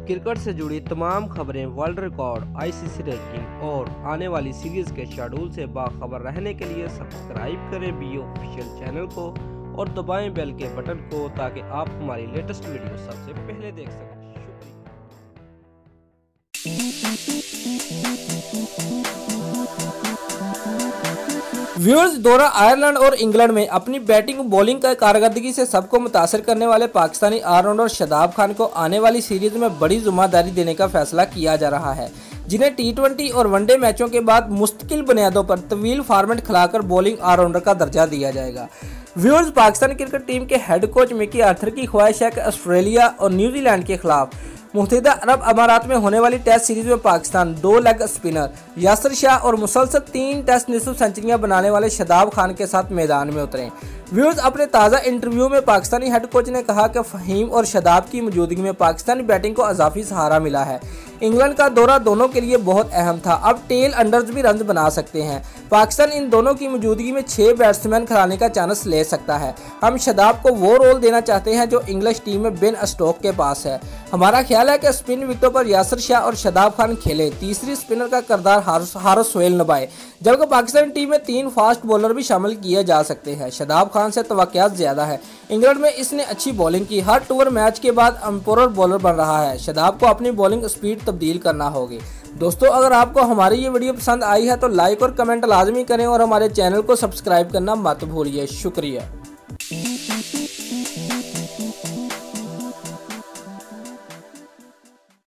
Cricket से जुड़ी तमाम खबरें, वर्ल्ड रिकॉर्ड, आईसीसी रैंकिंग और आने वाली सीरीज के शेड्यूल से बाखबर रहने के लिए सब्सक्राइब करें बी ऑफिशियल चैनल को और दबाएं बेल के बटन को ताकि आप हमारी लेटेस्ट वीडियो सबसे पहले देख सकें। व्यूअर्स, दौरा आयरलैंड और इंग्लैंड में अपनी बैटिंग बॉलिंग का कारकर्दगी से सबको मुतासर करने वाले पाकिस्तानी ऑलराउंडर शादाब खान को आने वाली सीरीज में बड़ी जिम्मेदारी देने का फैसला किया जा रहा है, जिन्हें टी20 और वनडे मैचों के बाद मुस्तकिल बुनियादों पर तवील फॉर्मेट खिलाकर बॉलिंग ऑलराउंडर का दर्जा दिया जाएगा। व्यूअर्स, पाकिस्तान क्रिकेट टीम के हेड कोच मिकी आर्थर की ख्वाहिश है कि ऑस्ट्रेलिया और न्यूजीलैंड के खिलाफ मुत्तहिदा अरब अमारात में होने वाली टेस्ट सीरीज में पाकिस्तान 2 लेग स्पिनर यासिर शाह और मुसलसल 3 टेस्ट निस्फ सेंचुरियां बनाने वाले शादाब खान के साथ मैदान में उतरे। व्यूअर्स, अपने ताज़ा इंटरव्यू में पाकिस्तानी हेड कोच ने कहा कि फ़हीम और शादाब की मौजूदगी में पाकिस्तानी बैटिंग को इजाफी सहारा मिला है। इंग्लैंड का दौरा दोनों के लिए बहुत अहम था, अब टेल अंडर्स भी रन बना सकते हैं। पाकिस्तान इन दोनों की मौजूदगी में 6 बैट्समैन खिलाने का चांस ले सकता है। हम शादाब को वो रोल देना चाहते हैं जो इंग्लिश टीम में बेन स्टोक के पास है। हमारा ख्याल है कि स्पिन विकेटों पर यासिर शाह और शादाब खान खेले, तीसरी स्पिनर का किरदार हारिस सोहेल निभाए, जबकि पाकिस्तानी टीम में 3 फास्ट बॉलर भी शामिल किए जा सकते हैं। शादाब खान से तवक्कुआत ज्यादा है। इंग्लैंड में इसने अच्छी बॉलिंग की, हर टूर मैच के बाद एम्पायर बॉलर बन रहा है। शादाब को अपनी बॉलिंग स्पीड तब्दील करना होगी। दोस्तों, अगर आपको हमारी ये वीडियो पसंद आई है तो लाइक और कमेंट लाजमी करें और हमारे चैनल को सब्सक्राइब करना मत भूलिए। शुक्रिया।